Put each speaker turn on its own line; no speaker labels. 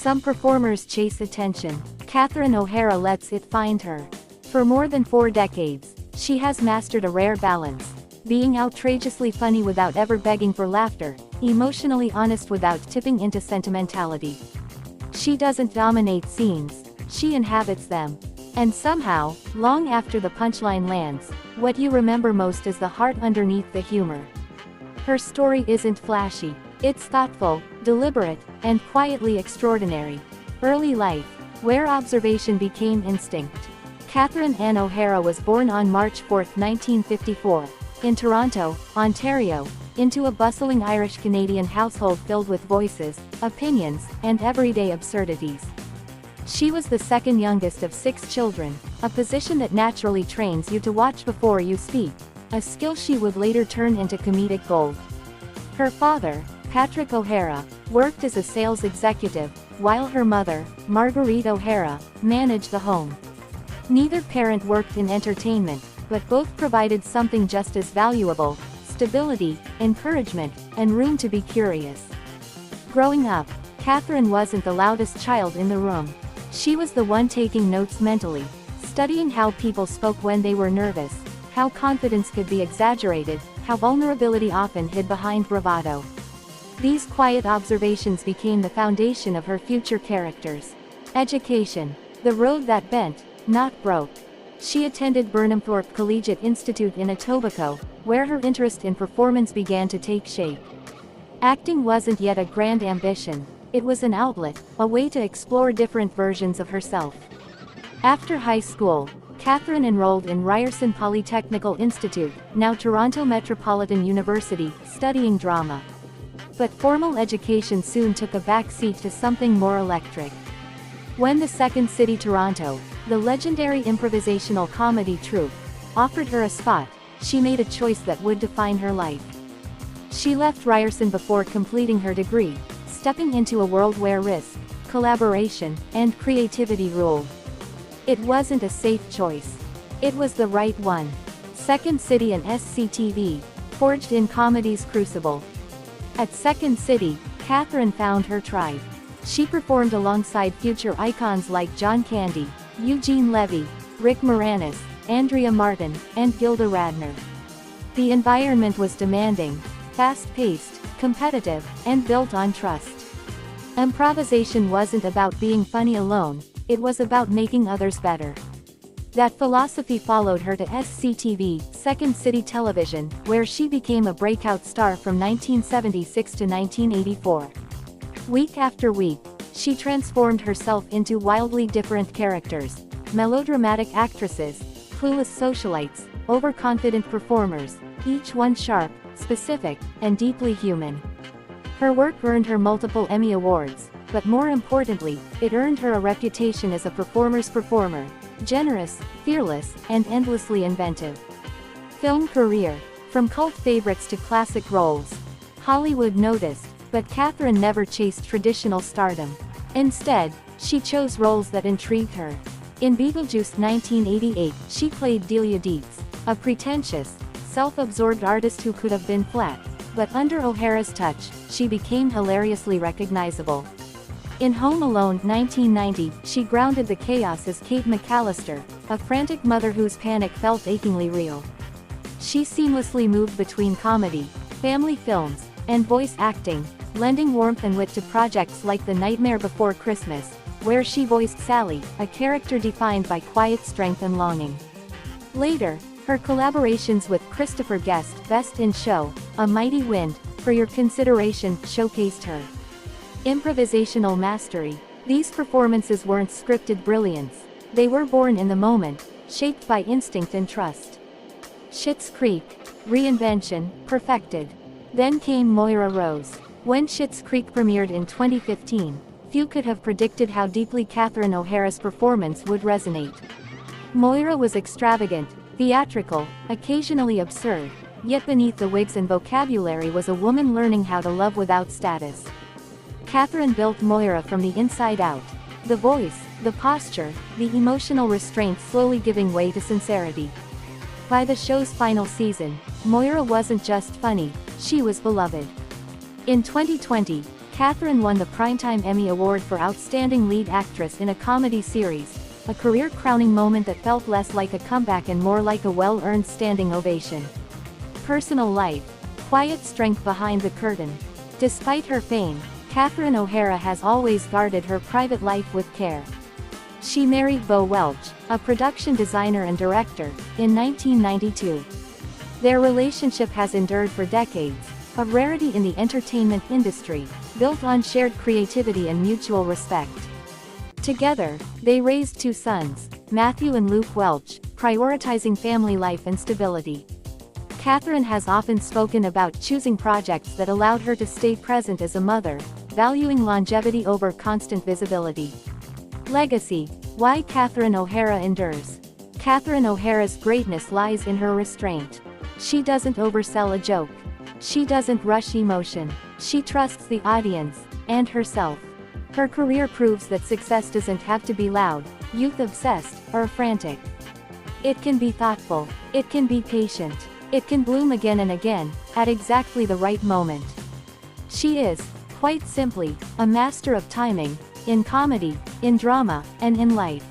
Some performers chase attention. Catherine O'Hara lets it find her. For more than 4 decades, she has mastered a rare balance. Being outrageously funny without ever begging for laughter, emotionally honest without tipping into sentimentality. She doesn't dominate scenes, she inhabits them. And somehow, long after the punchline lands, what you remember most is the heart underneath the humor. Her story isn't flashy. It's thoughtful, deliberate, and quietly extraordinary. Early life, where observation became instinct. Catherine Ann O'Hara was born on March 4, 1954, in Toronto, Ontario, into a bustling Irish-Canadian household filled with voices, opinions, and everyday absurdities. She was the second youngest of 6 children, a position that naturally trains you to watch before you speak, a skill she would later turn into comedic gold. Her father, Patrick O'Hara, worked as a sales executive, while her mother, Marguerite O'Hara, managed the home. Neither parent worked in entertainment, but both provided something just as valuable: stability, encouragement, and room to be curious. Growing up, Catherine wasn't the loudest child in the room. She was the one taking notes mentally, studying how people spoke when they were nervous, how confidence could be exaggerated, how vulnerability often hid behind bravado. These quiet observations became the foundation of her future characters. Education. The road that bent, not broke. She attended Burnhamthorpe Collegiate Institute in Etobicoke, where her interest in performance began to take shape. Acting wasn't yet a grand ambition, it was an outlet, a way to explore different versions of herself. After high school, Catherine enrolled in Ryerson Polytechnical Institute, now Toronto Metropolitan University, studying drama. But formal education soon took a back seat to something more electric. When the Second City Toronto, the legendary improvisational comedy troupe, offered her a spot, she made a choice that would define her life. She left Ryerson before completing her degree, stepping into a world where risk, collaboration, and creativity ruled. It wasn't a safe choice. It was the right one. Second City and SCTV, forged in comedy's crucible. At Second City, Catherine found her tribe. She performed alongside future icons like John Candy, Eugene Levy, Rick Moranis, Andrea Martin, and Gilda Radner. The environment was demanding, fast-paced, competitive, and built on trust. Improvisation wasn't about being funny alone, it was about making others better. That philosophy followed her to SCTV, Second City Television, where she became a breakout star from 1976 to 1984. Week after week, she transformed herself into wildly different characters: melodramatic actresses, clueless socialites, overconfident performers, each one sharp, specific, and deeply human. Her work earned her multiple Emmy Awards, but more importantly, it earned her a reputation as a performer's performer: generous, fearless, and endlessly inventive. Film career. From cult favorites to classic roles, Hollywood noticed, but Catherine never chased traditional stardom. Instead, she chose roles that intrigued her. In Beetlejuice 1988, she played Delia Dietz, a pretentious, self-absorbed artist who could have been flat, but under O'Hara's touch, she became hilariously recognizable. In Home Alone 1990, she grounded the chaos as Kate McAllister, a frantic mother whose panic felt achingly real. She seamlessly moved between comedy, family films, and voice acting, lending warmth and wit to projects like The Nightmare Before Christmas, where she voiced Sally, a character defined by quiet strength and longing. Later, her collaborations with Christopher Guest, Best in Show, A Mighty Wind, For Your Consideration, showcased her improvisational mastery. These performances weren't scripted brilliance. They were born in the moment, shaped by instinct and trust. Schitt's Creek. Reinvention, perfected. Then came Moira Rose. When Schitt's Creek premiered in 2015, few could have predicted how deeply Catherine O'Hara's performance would resonate. Moira was extravagant, theatrical, occasionally absurd, yet beneath the wigs and vocabulary was a woman learning how to love without status. Catherine built Moira from the inside out. The voice, the posture, the emotional restraint slowly giving way to sincerity. By the show's final season, Moira wasn't just funny, she was beloved. In 2020, Catherine won the Primetime Emmy Award for Outstanding Lead Actress in a Comedy Series, a career-crowning moment that felt less like a comeback and more like a well-earned standing ovation. Personal life. Quiet strength behind the curtain. Despite her fame, Catherine O'Hara has always guarded her private life with care. She married Beau Welch, a production designer and director, in 1992. Their relationship has endured for decades, a rarity in the entertainment industry, built on shared creativity and mutual respect. Together, they raised two sons, Matthew and Luke Welch, prioritizing family life and stability. Catherine has often spoken about choosing projects that allowed her to stay present as a mother, valuing longevity over constant visibility. Legacy. Why Catherine O'Hara endures. Catherine O'Hara's greatness lies in her restraint. She doesn't oversell a joke. She doesn't rush emotion. She trusts the audience, and herself. Her career proves that success doesn't have to be loud, youth-obsessed, or frantic. It can be thoughtful. It can be patient. It can bloom again and again, at exactly the right moment. She is, quite simply, a master of timing, in comedy, in drama, and in life.